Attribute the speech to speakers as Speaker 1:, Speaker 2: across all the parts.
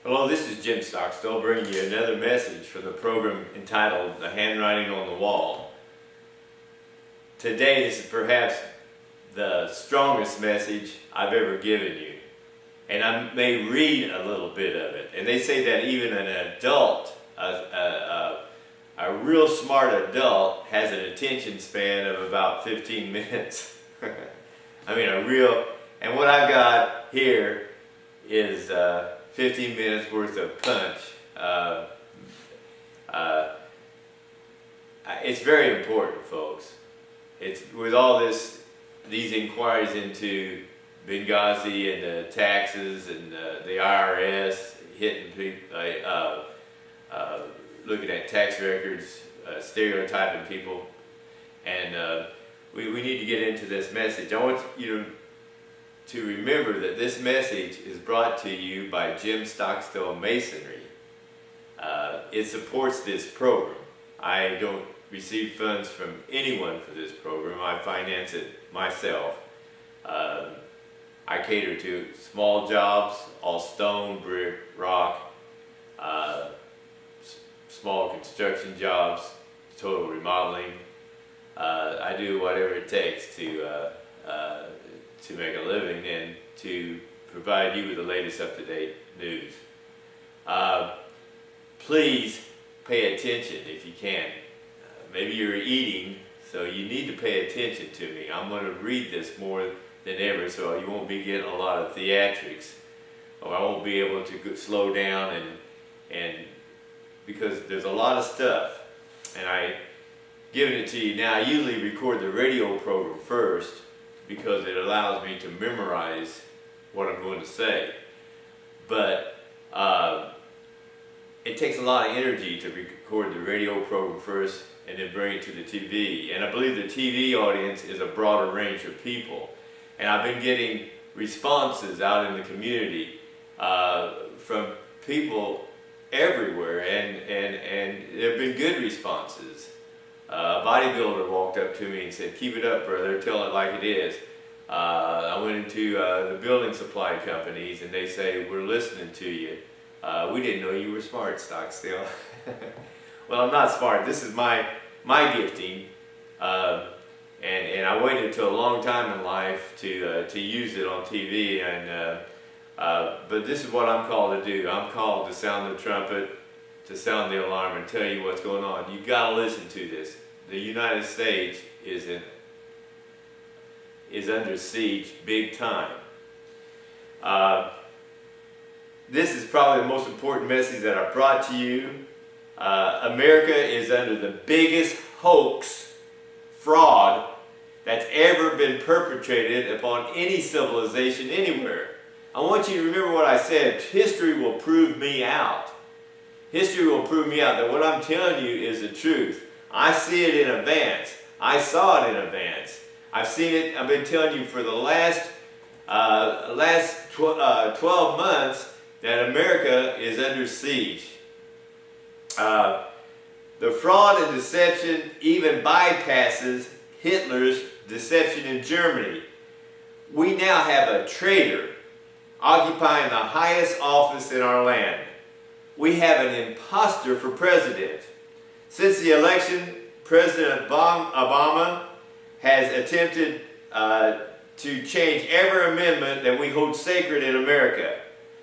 Speaker 1: Hello, this is Jim Stockstill bringing you another message from the program entitled The Handwriting on the Wall. Today, this is perhaps the strongest message I've ever given you. And I may read a little bit of it. And they say that even an adult, a real smart adult, has an attention span of about 15 minutes. I mean, and what I've got here is 15 minutes worth of punch. It's very important, folks. It's with all these inquiries into Benghazi and the taxes and the IRS hitting people, looking at tax records, stereotyping people, and we need to get into this message. I want you to remember that this message is brought to you by Jim Stockstill Masonry. It supports this program. I don't receive funds from anyone for this program. I finance it myself. I cater to small jobs, all stone, brick, rock, small construction jobs, total remodeling. I do whatever it takes to make a living and to provide you with the latest up-to-date news. Please pay attention if you can. Maybe you're eating, so you need to pay attention to me. I'm going to read this more than ever, so you won't be getting a lot of theatrics, or I won't be able to slow down and because there's a lot of stuff, and I giving it to you now. I usually record the radio program first because it allows me to memorize what I'm going to say. But it takes a lot of energy to record the radio program first and then bring it to the TV. And I believe the TV audience is a broader range of people. And I've been getting responses out in the community from people everywhere, and there have been good responses. A bodybuilder walked up to me and said, "Keep it up, brother, tell it like it is." I went into the building supply companies and they say, "We're listening to you. We didn't know you were smart, Stockstill." Well, I'm not smart. This is my gifting. And I waited till a long time in life to use it on TV, but this is what I'm called to do. I'm called to sound the trumpet, to sound the alarm, and tell you what's going on. You've got to listen to this. The United States is under siege big time. This is probably the most important message that I brought to you. America is under the biggest hoax, fraud, that's ever been perpetrated upon any civilization anywhere. I want you to remember what I said. History will prove me out. History will prove me out that what I'm telling you is the truth. I see it in advance. I saw it in advance. I've seen it. I've been telling you for the last 12 months that America is under siege. The fraud and deception even bypasses Hitler's deception in Germany. We now have a traitor occupying the highest office in our land. We have an imposter for president. Since the election, President Obama has attempted to change every amendment that we hold sacred in America.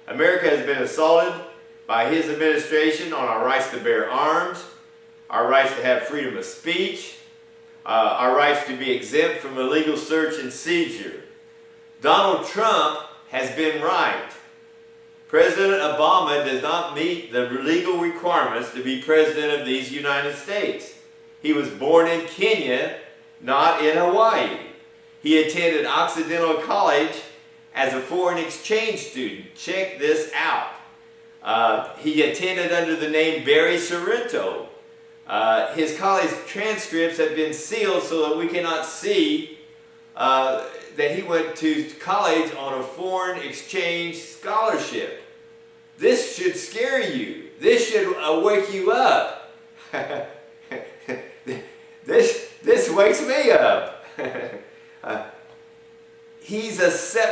Speaker 1: America has been assaulted by his administration on our rights to bear arms, our rights to have freedom of speech, our rights to be exempt from illegal search and seizure. Donald Trump has been right. President Obama does not meet the legal requirements to be president of these United States. He was born in Kenya, not in Hawaii. He attended Occidental College as a foreign exchange student. Check this out. He attended under the name Barry Sorrento. His college transcripts have been sealed so that we cannot see that he went to college on a foreign exchange scholarship. This should scare you. This should wake you up. This wakes me up.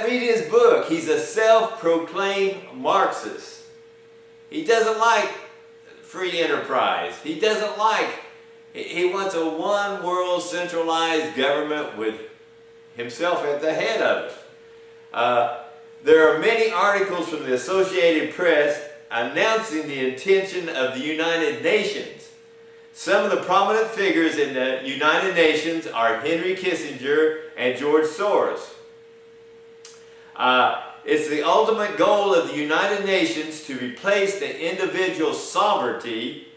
Speaker 1: Read his book. He's a self-proclaimed Marxist. He doesn't like free enterprise. He doesn't like, he wants a one world centralized government with himself at the head of it. There are many articles from the Associated Press announcing the intention of the United Nations. Some of the prominent figures in the United Nations are Henry Kissinger and George Soros. It's the ultimate goal of the United Nations to replace the individual sovereignty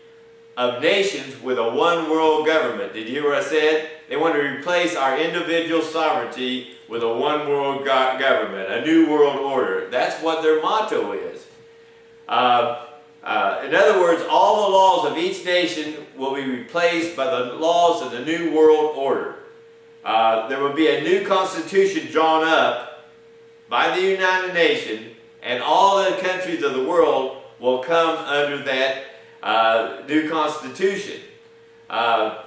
Speaker 1: of nations with a one world government. Did you hear what I said? They want to replace our individual sovereignty with a one world government, a new world order. That's what their motto is. In other words, all the laws of each nation will be replaced by the laws of the new world order. There will be a new constitution drawn up by the United Nations, and all the countries of the world will come under that new constitution. One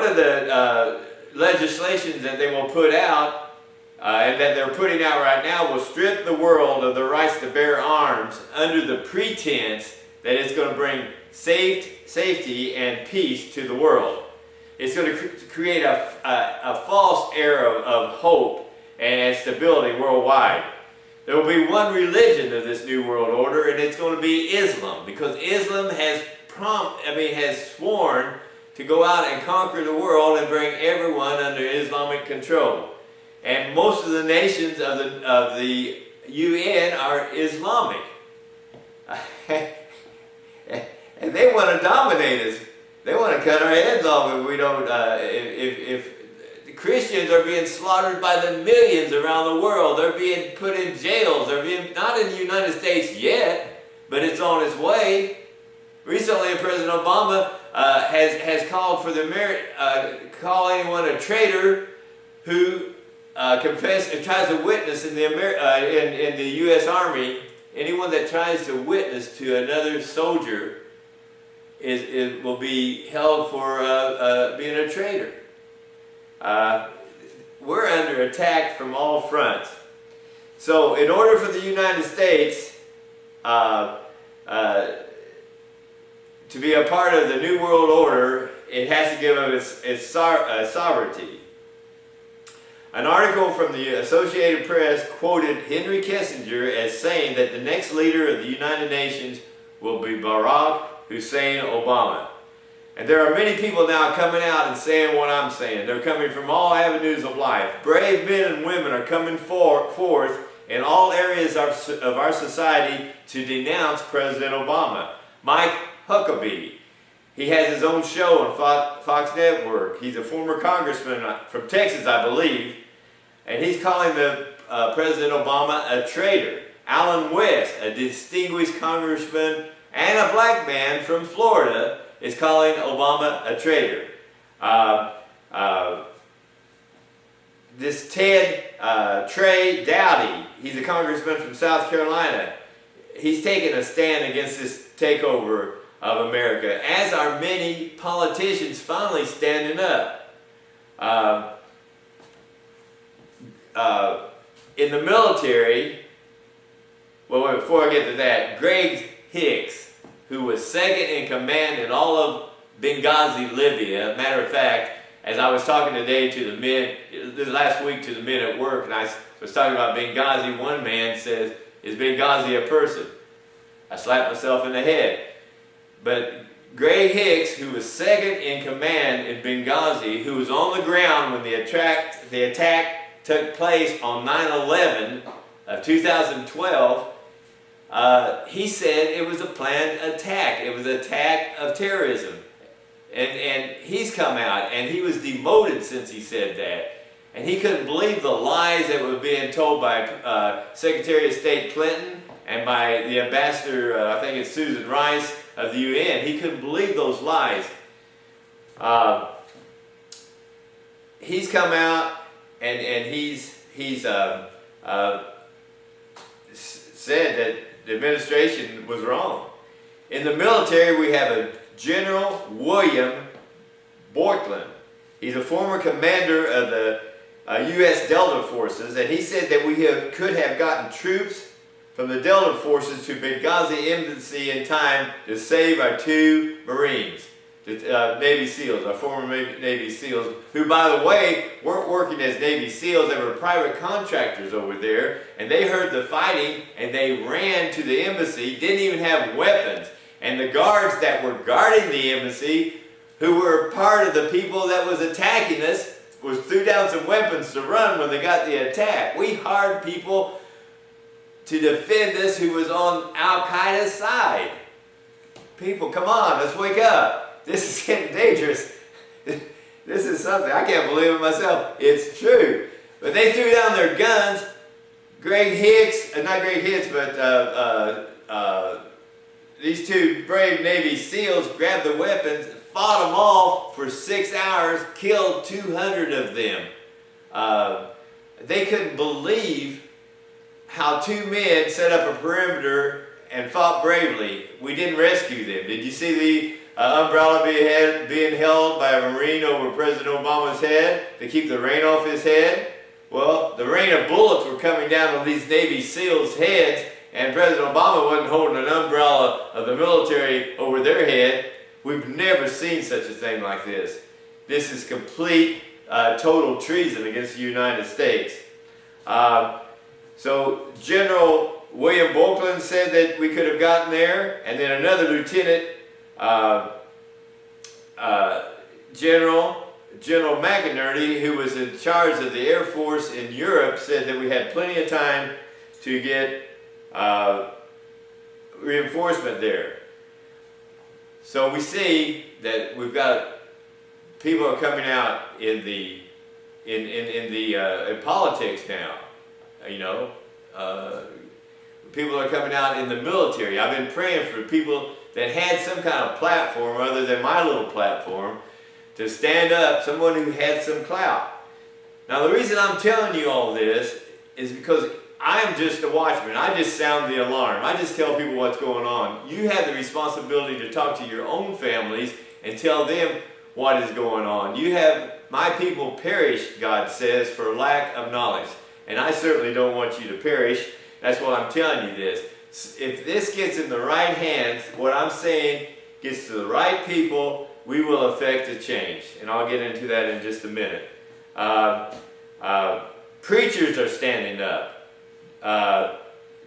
Speaker 1: of the legislations that they will put out, and that they're putting out right now, will strip the world of the rights to bear arms under the pretense that it's going to bring safety and peace to the world. It's going to create a false era of hope and stability worldwide. There will be one religion of this new world order, and it's going to be Islam, because Islam has sworn to go out and conquer the world and bring everyone under Islamic control. And most of the nations of the UN are Islamic. And they want to dominate us. They want to cut our heads off if we don't, if Christians are being slaughtered by the millions around the world. They're being put in jails. They're being, not in the United States yet, but it's on its way. Recently, President Obama has called for call anyone a traitor who tries to witness in the U.S. Army. Anyone that tries to witness to another soldier will be held for being a traitor. We're under attack from all fronts. So in order for the United States to be a part of the New World Order, it has to give up its sovereignty. An article from the Associated Press quoted Henry Kissinger as saying that the next leader of the United Nations will be Barack Hussein Obama. And there are many people now coming out and saying what I'm saying. They're coming from all avenues of life. Brave men and women are coming forth in all areas of our society to denounce President Obama. Mike Huckabee, he has his own show on Fox Network. He's a former congressman from Texas, I believe, and he's calling President Obama a traitor. Alan West, a distinguished congressman and a black man from Florida, is calling Obama a traitor. This Trey Dowdy, he's a congressman from South Carolina. He's taking a stand against this takeover of America, as are many politicians finally standing up. In the military, well, before I get to that, Greg Hicks, who was second in command in all of Benghazi, Libya. Matter of fact, as I was talking today to the men, this last week to the men at work, and I was talking about Benghazi, one man says, "Is Benghazi a person?" I slapped myself in the head. But Greg Hicks, who was second in command in Benghazi, who was on the ground when the attack took place on 9/11 of 2012, he said it was a planned attack. It was an attack of terrorism. And he's come out, and he was demoted since he said that. And he couldn't believe the lies that were being told by Secretary of State Clinton and by the ambassador, I think it's Susan Rice, of the UN. He couldn't believe those lies. He's come out, and he's said that the administration was wrong. In the military, we have a General William Borklin. He's a former commander of the U.S. Delta Forces, and he said that we could have gotten troops from the Delta forces to Benghazi embassy in time to save our 2 Marines, Navy SEALs, our former Navy SEALs, who, by the way, weren't working as Navy SEALs. They were private contractors over there, and they heard the fighting, and they ran to the embassy, didn't even have weapons. And the guards that were guarding the embassy, who were part of the people that was attacking us, threw down some weapons to run when they got the attack. We hired people to defend us who was on Al-Qaeda's side. People, come on, let's wake up. This is getting dangerous. This is something, I can't believe it myself. It's true. But they threw down their guns. Greg Hicks, not Greg Hicks, but these 2 brave Navy SEALs grabbed the weapons, fought them off for 6 hours, killed 200 of them. They couldn't believe how 2 men set up a perimeter and fought bravely. We didn't rescue them. Did you see the umbrella being held by a Marine over President Obama's head to keep the rain off his head? Well, the rain of bullets were coming down on these Navy SEALs' heads, and President Obama wasn't holding an umbrella of the military over their head. We've never seen such a thing like this. This is complete, total treason against the United States. So General William Bokeland said that we could have gotten there, and then another lieutenant, General McInerney, who was in charge of the Air Force in Europe, said that we had plenty of time to get reinforcement there. So we see that we've got people are coming out in politics now. You know, people are coming out in the military. I've been praying for people that had some kind of platform other than my little platform to stand up, someone who had some clout. Now the reason I'm telling you all this is because I'm just a watchman. I just sound the alarm. I just tell people what's going on. You have the responsibility to talk to your own families and tell them what is going on. You have, my people perish, God says, for lack of knowledge. And I certainly don't want you to perish. That's why I'm telling you this. If this gets in the right hands, what I'm saying gets to the right people, we will affect a change. And I'll get into that in just a minute. Preachers are standing up.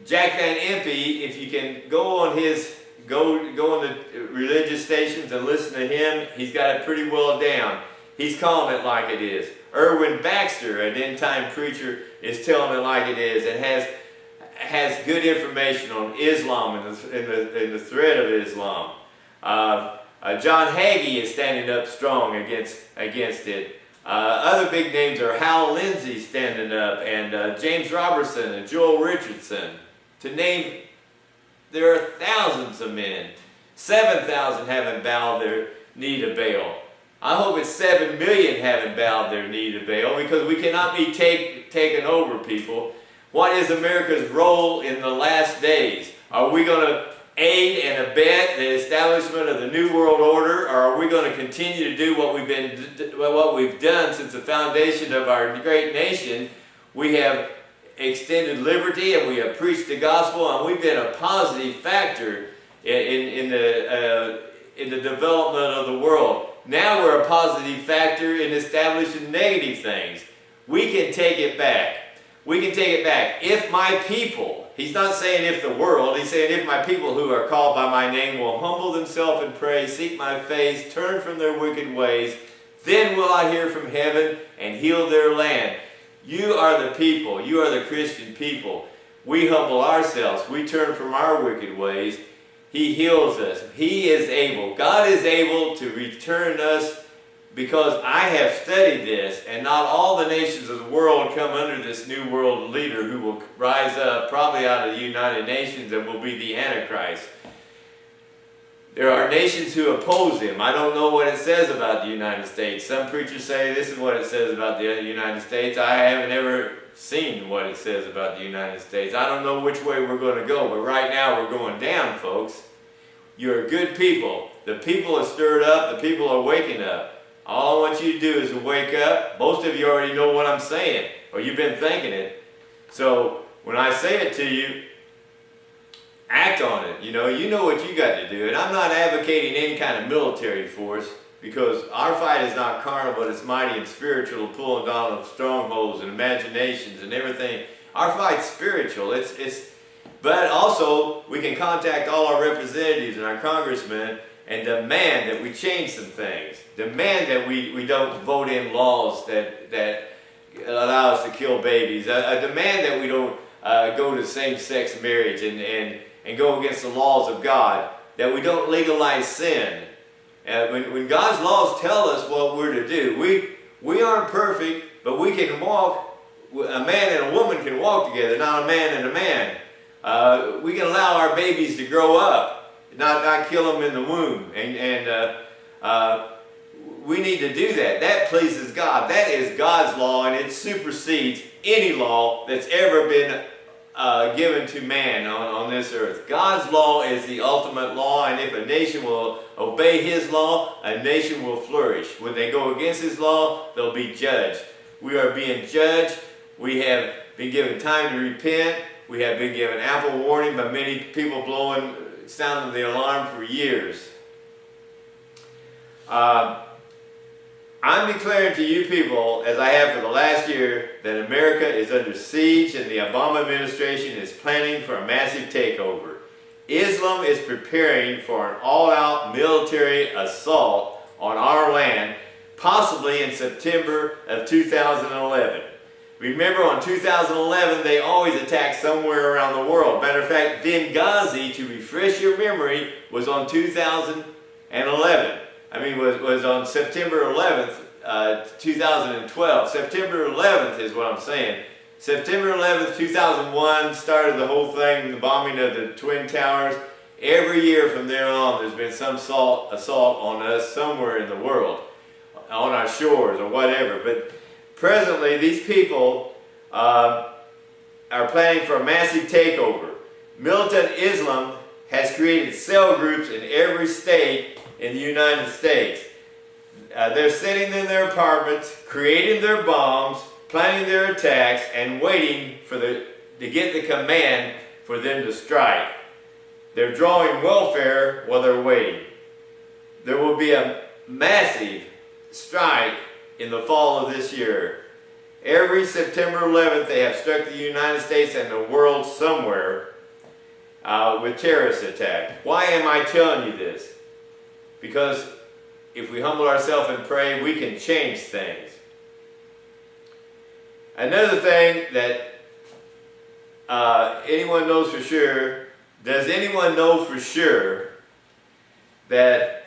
Speaker 1: Jack Van Impe, if you can go on the religious stations and listen to him, he's got it pretty well down. He's calling it like it is. Erwin Baxter, an end-time preacher, is telling it like it is and has good information on Islam and the threat of Islam. John Hagee is standing up strong against it. Other big names are Hal Lindsey standing up, and James Robertson and Joel Richardson. To name, there are thousands of men. 7,000 haven't bowed their knee to Baal. I hope it's 7 million haven't bowed their knee to Baal, because we cannot be taken over, people. What is America's role in the last days? Are we going to aid and abet the establishment of the New World Order, or are we going to continue to do what we've done since the foundation of our great nation? We have extended liberty, and we have preached the gospel, and we've been a positive factor in the development of the world. Now we're a positive factor in establishing negative things. We can take it back. We can take it back. If my people, he's not saying if the world, he's saying if my people who are called by my name will humble themselves and pray, seek my face, turn from their wicked ways, then will I hear from heaven and heal their land. You are the people. You are the Christian people. We humble ourselves. We turn from our wicked ways. He heals us. He is able. God is able to return us, because I have studied this, and not all the nations of the world come under this new world leader who will rise up, probably out of the United Nations, and will be the Antichrist. There are nations who oppose him. I don't know what it says about the United States. Some preachers say this is what it says about the United States. I haven't ever seen what it says about the United States. I don't know which way we're going to go, but right now we're going down, folks. You're good people. The people are stirred up. The people are waking up. All I want you to do is to wake up. Most of you already know what I'm saying, or you've been thinking it. So when I say it to you, act on it. You know what you got to do. And I'm not advocating any kind of military force, because our fight is not carnal, but it's mighty and spiritual, pulling down of strongholds and imaginations and everything. Our fight's spiritual. But also we can contact all our representatives and our congressmen and demand that we change some things. Demand that we don't vote in laws that allow us to kill babies. A demand that we don't go to same-sex marriage and go against the laws of God. That we don't legalize sin. When God's laws tell us what we're to do, we aren't perfect, but we can walk. A man and a woman can walk together, not a man and a man. We can allow our babies to grow up, not kill them in the womb, and we need to do that. That pleases God. That is God's law, and it supersedes any law that's ever been given to man on this earth. God's law is the ultimate law, and if a nation will obey His law, a nation will flourish. When they go against His law, they'll be judged. We are being judged. We have been given time to repent. We have been given ample warning by many people sounding the alarm for years. I'm declaring to you people, as I have for the last year, that America is under siege and the Obama administration is planning for a massive takeover. Islam is preparing for an all-out military assault on our land, possibly in September of 2011. Remember, on 2011, they always attack somewhere around the world. Matter of fact, Benghazi, to refresh your memory, was on 2011. Was on September 11th, 2012. September 11th is what I'm saying. September 11th, 2001 started the whole thing, the bombing of the Twin Towers. Every year from there on, there's been some assault on us somewhere in the world, on our shores or whatever. But presently, these people are planning for a massive takeover. Militant Islam has created cell groups in every state in the United States. They're sitting in their apartments, creating their bombs, planning their attacks, and waiting to get the command for them to strike. They're drawing welfare while they're waiting. There will be a massive strike in the fall of this year. Every September 11th, they have struck the United States and the world somewhere with terrorist attacks. Why am I telling you this? Because if we humble ourselves and pray, we can change things. Another thing that anyone knows for sure, does anyone know for sure that